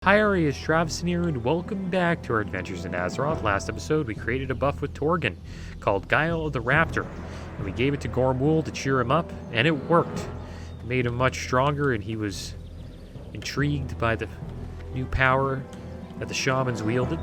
Hi Ari, Travis here, and welcome back to our adventures in Azeroth. Last episode, we created a buff with Torgon called Guile of the Raptor, and we gave it to Gormwool to cheer him up, and it worked. It made him much stronger, and he was intrigued by the new power that the shamans wielded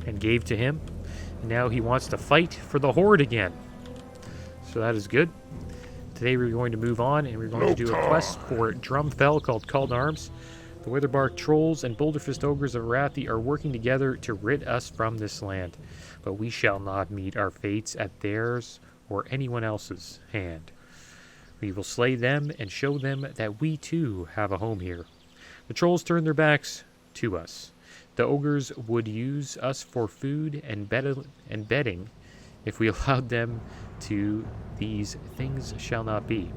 and gave to him. And now he wants to fight for the Horde again. So that is good. Today we're going to move on, and we're going to do a quest for Drumfell called Called Arms. The Witherbark Trolls and Boulderfist Ogres of Arathi are working together to rid us from this land, but we shall not meet our fates at theirs or anyone else's hand. We will slay them and show them that we too have a home here. The Trolls turn their backs to us. The Ogres would use us for food and bedding if we allowed them to. These things shall not be.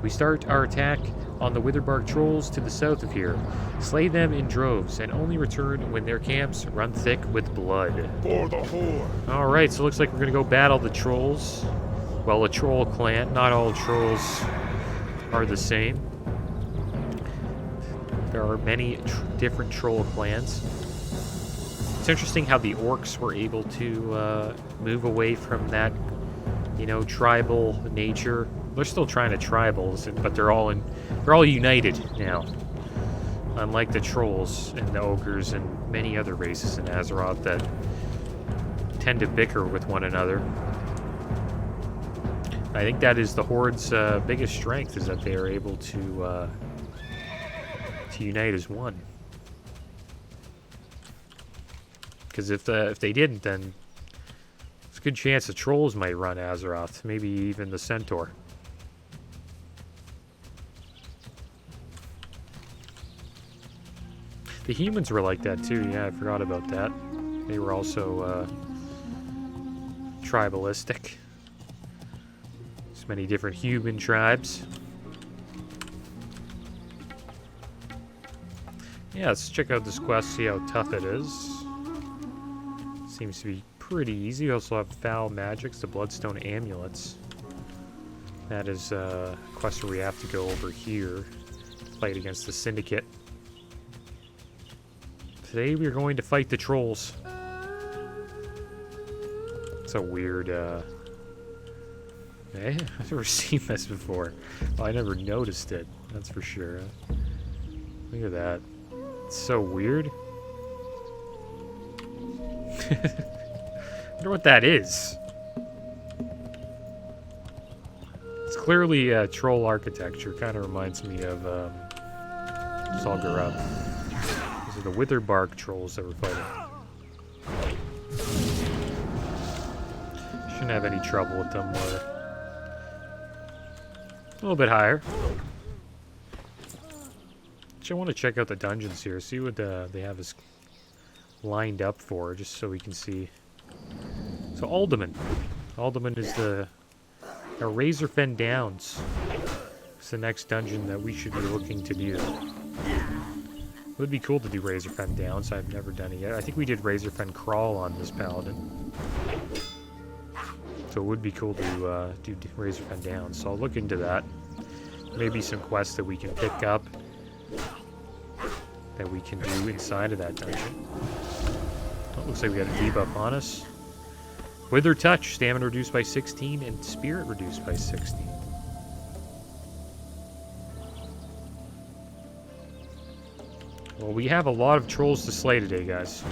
We start our attack on the Witherbark Trolls to the south of here. Slay them in droves, and only return when their camps run thick with blood. For the Horde. Alright, so it looks like we're going to go battle the Trolls. Well, a Troll clan. Not all Trolls are the same. There are many different Troll clans. It's interesting how the Orcs were able to move away from that, tribal nature. They're still trying to tribals, but they're all united now. Unlike the Trolls and the Ogres and many other races in Azeroth that tend to bicker with one another. I think that is the Horde's biggest strength, is that they are able to unite as one. Because if they didn't, then there's a good chance the Trolls might run Azeroth, maybe even the Centaur. The humans were like that too, yeah, I forgot about that. They were also tribalistic. There's many different human tribes. Yeah, let's check out this quest, see how tough it is. Seems to be pretty easy. We also have foul magics, the bloodstone amulets. That is a quest where we have to go over here, fight against the Syndicate. Today we're going to fight the Trolls. It's a weird, I've never seen this before. Well, I never noticed it, that's for sure. Look at that. It's so weird. I wonder what that is. It's clearly troll architecture. Kind of reminds me of Solgarub. These are the Witherbark Trolls that we're fighting. Shouldn't have any trouble with them. We're a little bit higher. Actually, I want to check out the dungeons here, see what they have us lined up for, just so we can see. So Alderman. Alderman is the Razorfen Downs. It's the next dungeon that we should be looking to do. It would be cool to do Razorfen Downs. I've never done it yet. I think we did Razorfen Crawl on this Paladin. So it would be cool to do Razorfen Downs. So I'll look into that. Maybe some quests that we can pick up that we can do inside of that dungeon. Oh, looks like we got a debuff on us. Wither Touch, stamina reduced by 16 and spirit reduced by 16. Well, we have a lot of trolls to slay today, guys.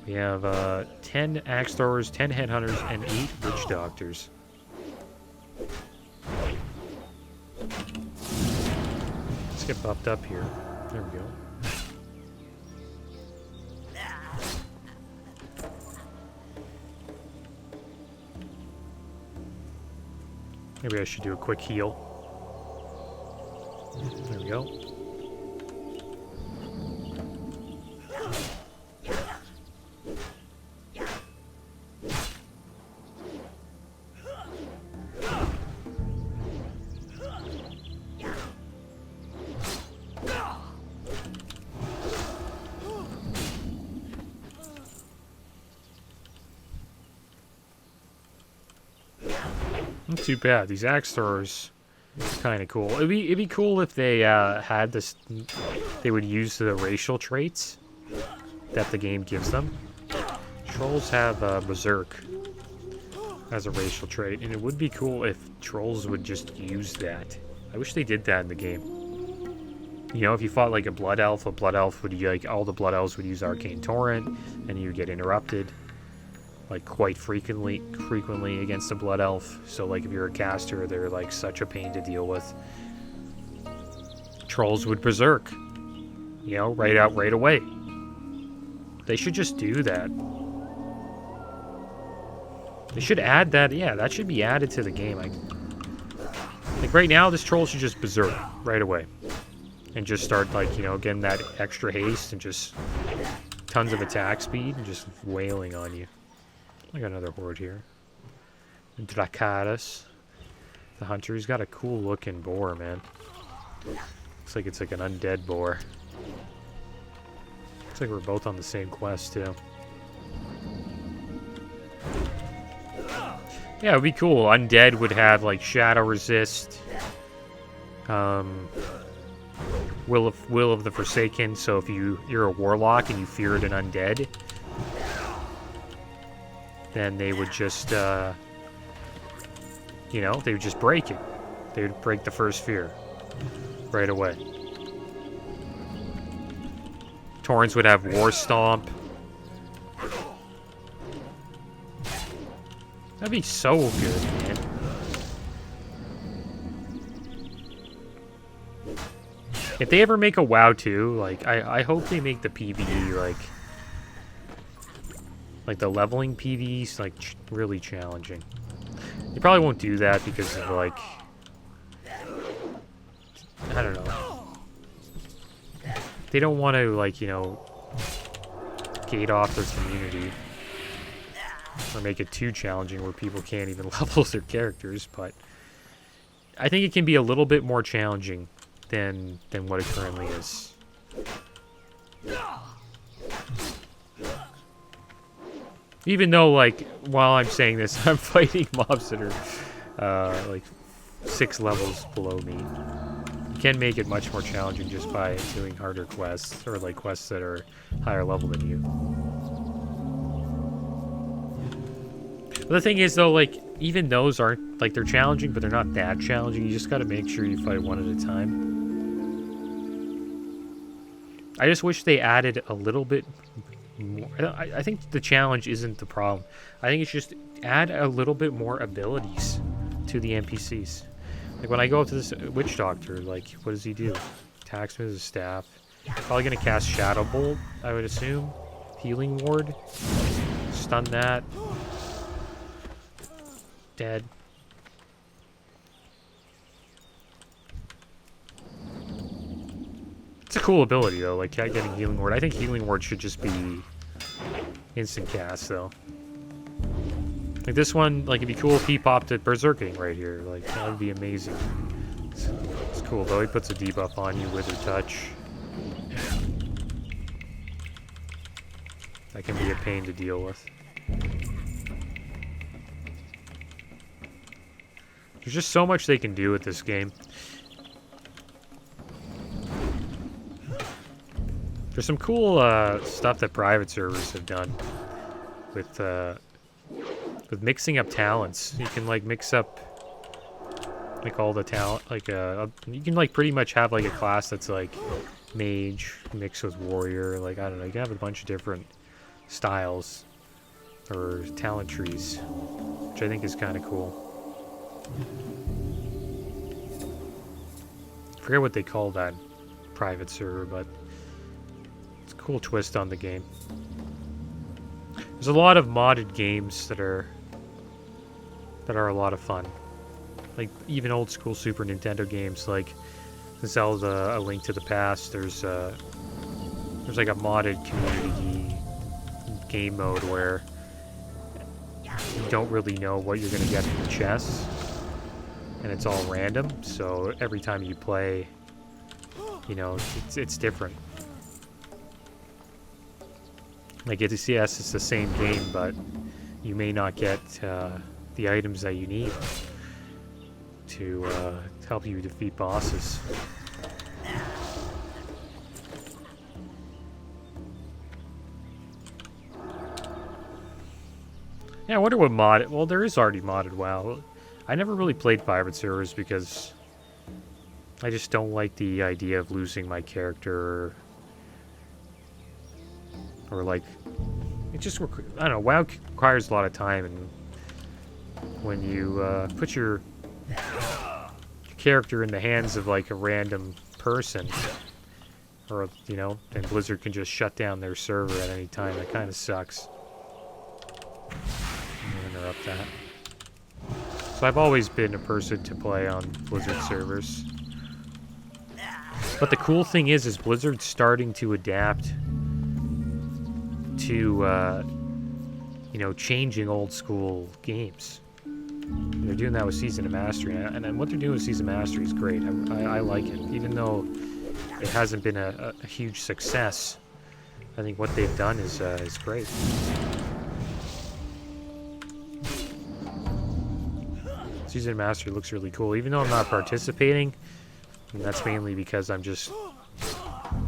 We have 10 axe throwers, 10 headhunters, and 8 witch doctors. Let's get buffed up here. There we go. Maybe I should do a quick heal. There we go. Not too bad. These axe throwers kind of cool. It'd be cool if they had this they would use the racial traits that the game gives them. Trolls have Berserk as a racial trait, and it would be cool if trolls would just use that. I wish they did that in the game. You know, if you fought like a Blood Elf would, like, all the Blood Elves would use Arcane Torrent, and you would get interrupted, like, quite frequently against a Blood Elf. So, like, if you're a caster, they're, like, such a pain to deal with. Trolls would Berserk, you know, right away. They should just do that. They should add that. Yeah, that should be added to the game. Like, right now, this troll should just Berserk right away. And just start, like, you know, getting that extra haste and just tons of attack speed and just wailing on you. I got another horde here. Dracaris. The hunter. He's got a cool looking boar, man. Looks like it's like an undead boar. Looks like we're both on the same quest, too. Yeah, it would be cool. Undead would have, like, shadow resist. Will of the Forsaken, so if you're a warlock and you feared an undead, then they would just, you know, they would just break it. They would break the first fear right away. Torrents would have War Stomp. That'd be so good, man. If they ever make a WoW 2, like, I hope they make the PvE, like the leveling PvEs, like, really challenging. They probably won't do that because of, like, I don't know. They don't want to, like, you know, gate off their community or make it too challenging where people can't even level their characters, but I think it can be a little bit more challenging than what it currently is. Even though, like, while I'm saying this, I'm fighting mobs that are like 6 levels below me. You can make it much more challenging just by doing harder quests, or like quests that are higher level than you. But the thing is, though, like, even those aren't, like, they're challenging, but they're not that challenging. You just gotta make sure you fight one at a time. I just wish they added a little bit more. I think the challenge isn't the problem. I think it's just add a little bit more abilities to the NPCs. Like, when I go up to this witch doctor, like, what does he do? Attacks me with his staff. Probably gonna cast Shadow Bolt, I would assume. Healing Ward. Stun that. Dead. It's a cool ability, though, like getting Healing Ward. I think Healing Ward should just be instant cast, though. Like, this one, like, it'd be cool if he popped it Berserking right here. Like, that would be amazing. It's cool, though. He puts a debuff on you, Wither Touch. That can be a pain to deal with. There's just so much they can do with this game. There's some cool stuff that private servers have done with mixing up talents. You can, like, mix up, like, all the talent. Like, you can, like, pretty much have, like, a class that's, like, mage mixed with warrior. Like, I don't know. You can have a bunch of different styles or talent trees, which I think is kind of cool. I forget what they call that private server, but it's a cool twist on the game. There's a lot of modded games that are a lot of fun. Like, even old school Super Nintendo games like Zelda: A Link to the Past. There's like a modded community game mode where you don't really know what you're gonna get from the chests. And it's all random, so every time you play, you know, it's different. Like, yes, it's the same game, but you may not get the items that you need to help you defeat bosses. Yeah, I wonder what mod... Well, there is already modded WoW. I never really played pirate servers because I just don't like the idea of losing my character. Or like... It just... I don't know, WoW requires a lot of time, and when you put your character in the hands of like a random person, or, you know, and Blizzard can just shut down their server at any time, that kind of sucks. Interrupt that. So I've always been a person to play on Blizzard servers. But the cool thing is Blizzard's starting to adapt to, you know, changing old school games. They're doing that with Season of Mastery, and what they're doing with Season of Mastery is great. I like it, even though it hasn't been a huge success. I think what they've done is great. Season of Mastery looks really cool, even though I'm not participating. And that's mainly because I don't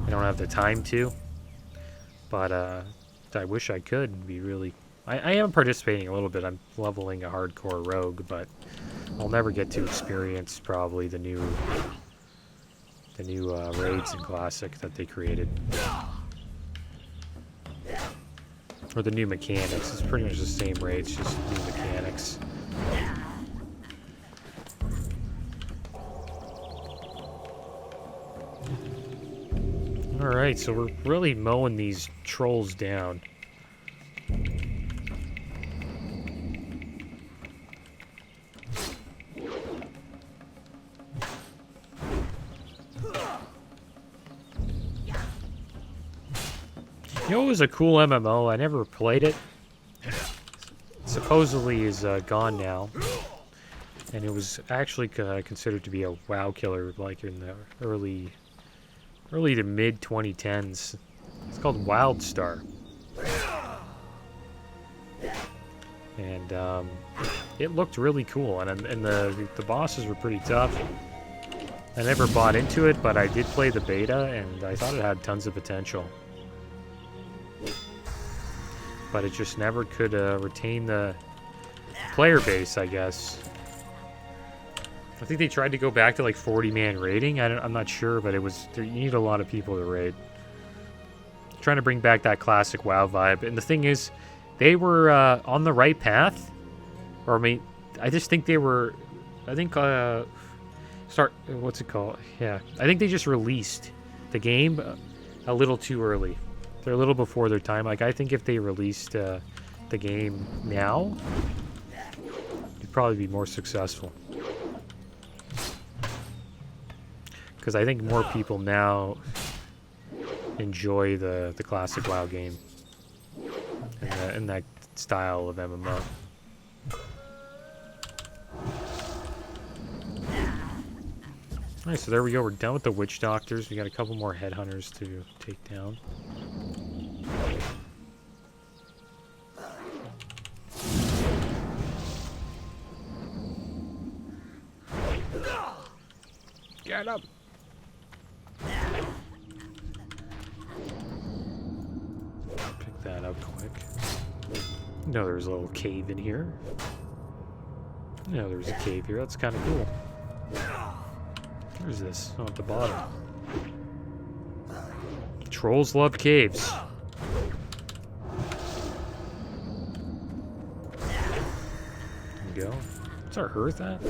have the time to. But I wish I could. It'd be really... I am participating a little bit. I'm leveling a hardcore rogue, but I'll never get to experience probably the new raids in Classic that they created. Or the new mechanics. It's pretty much the same raids, just new mechanics. Alright, so we're really mowing these trolls down. You know, it was a cool MMO. I never played it. Supposedly is gone now, and it was actually considered to be a WoW killer, like in the early to mid 2010s. It's called WildStar, and it looked really cool, and the bosses were pretty tough. I never bought into it, but I did play the beta, and I thought it had tons of potential. But it just never could retain the player base, I guess. I think they tried to go back to like 40-man raiding. I'm not sure, but it was... You need a lot of people to raid. Trying to bring back that classic WoW vibe. And the thing is, they were on the right path. Or, I mean, I just think they were... I think... What's it called? Yeah. I think they just released the game a little too early. They're a little before their time. Like, I think if they released the game now, it'd probably be more successful. Because I think more people now enjoy the classic WoW game and that style of MMO. Alright, so there we go. We're done with the witch doctors. We got a couple more headhunters to take down. Get up! Pick that up quick. No, there's a little cave in here. No, there's a cave here. That's kind of cool. Where's this? Oh, at the bottom. Trolls love caves. There we go. What's our hearth at?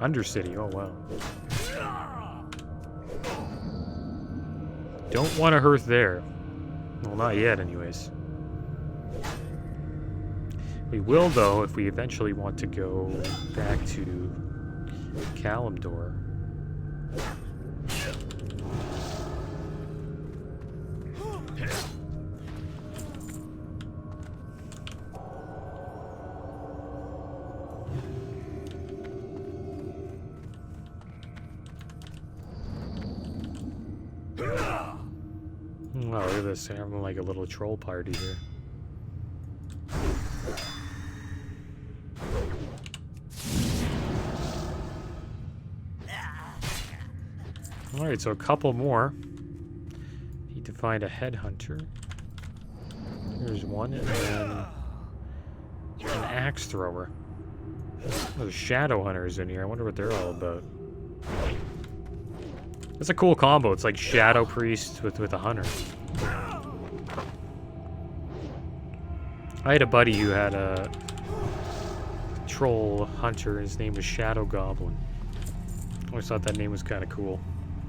Undercity. Oh, wow. Don't want a hearth there. Well, not yet, anyways. We will, though, if we eventually want to go back to Kalimdor. Wow, look at this. I'm like a little troll party here. Alright, so a couple more. Need to find a headhunter. Here's one, and then An axe thrower. There's shadow hunters in here. I wonder what they're all about. That's a cool combo. It's like shadow priest with a hunter. I had a buddy who had a troll hunter. His name was Shadow Goblin. I always thought that name was kind of cool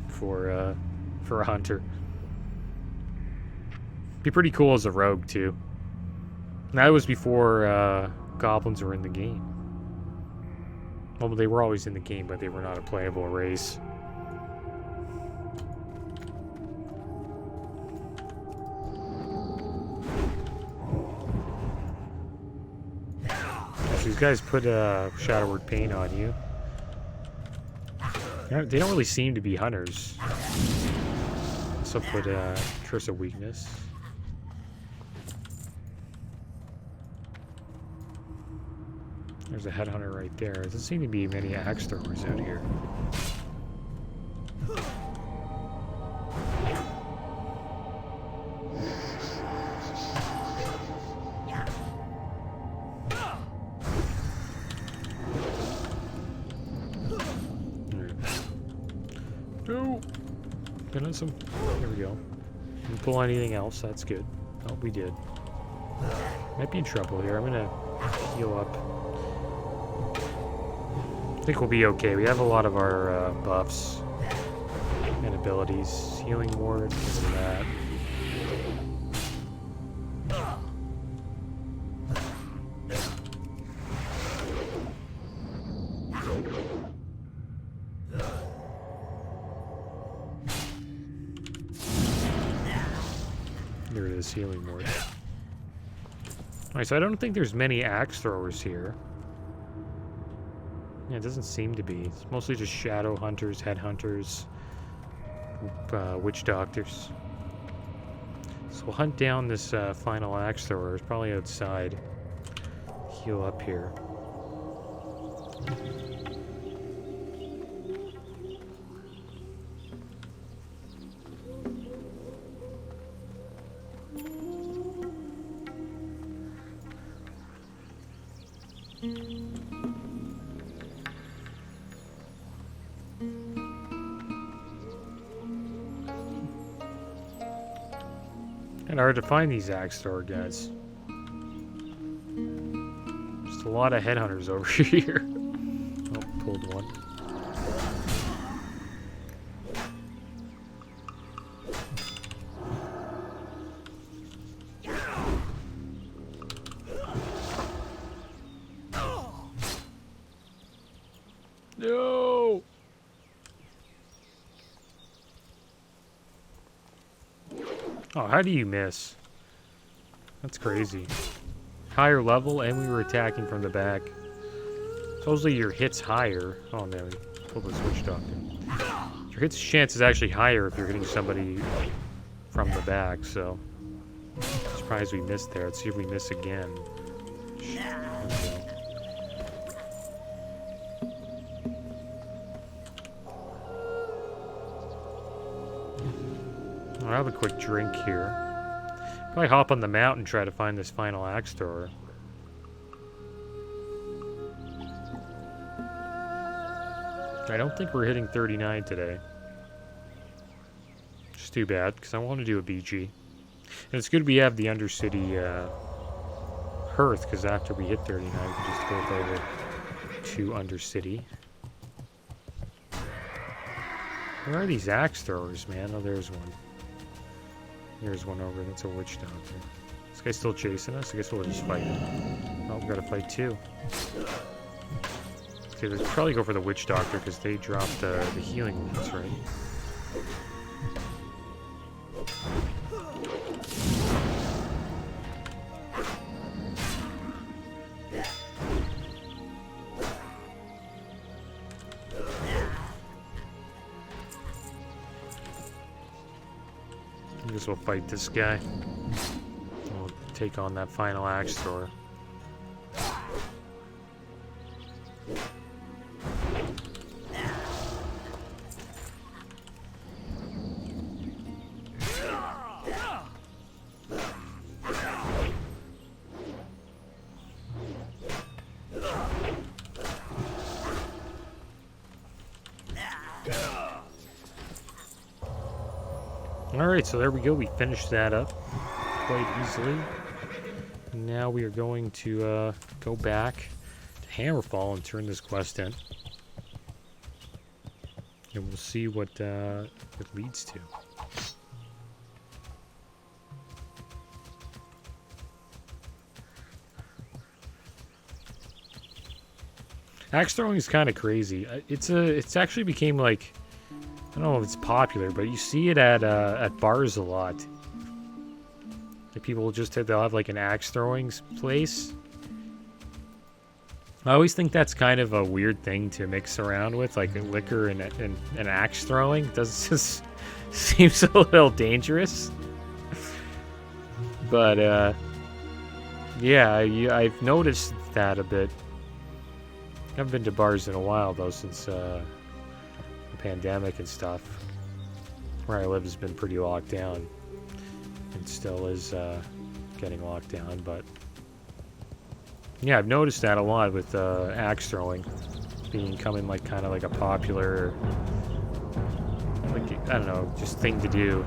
for a hunter. Be pretty cool as a rogue too. And that was before goblins were in the game. Well, they were always in the game, but they were not a playable race. So these guys put shadow word paint on you. They don't really seem to be hunters. So put curse of weakness. There's a headhunter right there. There doesn't seem to be many axe throwers out here. No! Get on some. There we go. Didn't pull anything else. That's good. Oh, we did. Might be in trouble here. I'm gonna heal up. I think we'll be okay. We have a lot of our buffs and abilities. Healing ward, because of that. There it is, healing ward. Alright, so I don't think there's many axe throwers here. Yeah, it doesn't seem to be. It's mostly just shadow hunters, headhunters, witch doctors. So we'll hunt down this final axe thrower. It's probably outside. Heal up here. Kind of hard to find these axe thrower guys. Just a lot of headhunters over here. Oh, pulled one. No! Oh, how do you miss? That's crazy. Higher level, and we were attacking from the back. Supposedly your hits higher. Oh man, pull the switch doctor. Your hits chance is actually higher if you're hitting somebody from the back, so. Surprised we missed there. Let's see if we miss again. Okay. I'll have a quick drink here. Probably hop on the mountain and try to find this final axe thrower. I don't think we're hitting 39 today. Which is too bad, because I want to do a BG. And it's good we have the Undercity Hearth, because after we hit 39, we can just go over to Undercity. Where are these axe throwers, man? Oh, there's one. There's one over. That's a witch doctor. This guy's still chasing us. I guess we'll just fight him. Oh, we gotta fight two. Okay, let's probably go for the witch doctor because they dropped the healing wounds, right? I guess we'll fight this guy. We'll take on that final axe thrower. Alright, so there we go. We finished that up quite easily. Now we are going to go back to Hammerfall and turn this quest in. And we'll see what it leads to. Axe throwing is kind of crazy. It's actually became like, I don't know if it's popular, but you see it at bars a lot. Like people they'll have like an axe throwing place. I always think that's kind of a weird thing to mix around with, like liquor and axe throwing. It does just seems a little dangerous. But yeah, I've noticed that a bit. I haven't been to bars in a while though, since the pandemic and stuff. Where I live has been pretty locked down, and still is getting locked down. But yeah, I've noticed that a lot with axe throwing becoming like kind of like a popular, like, I don't know, just thing to do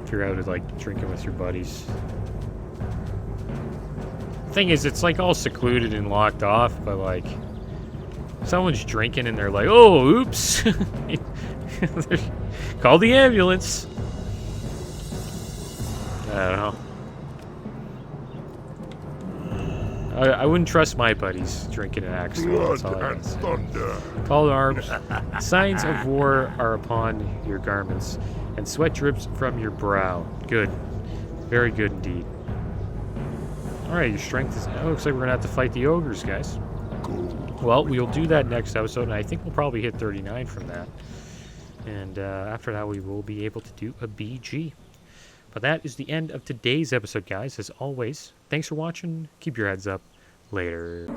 if you're out like drinking with your buddies. Thing is, it's like all secluded and locked off, but like someone's drinking and they're like, oh, oops. Call the ambulance. I don't know. I wouldn't trust my buddies drinking an axe. Blood and thunder. Call to arms. Signs of war are upon your garments, and sweat drips from your brow. Good. Very good indeed. Alright, your strength is... It looks like we're going to have to fight the ogres, guys. Well, we'll do that next episode, and I think we'll probably hit 39 from that. And after that, we will be able to do a BG. But that is the end of today's episode, guys. As always, thanks for watching. Keep your heads up. Later.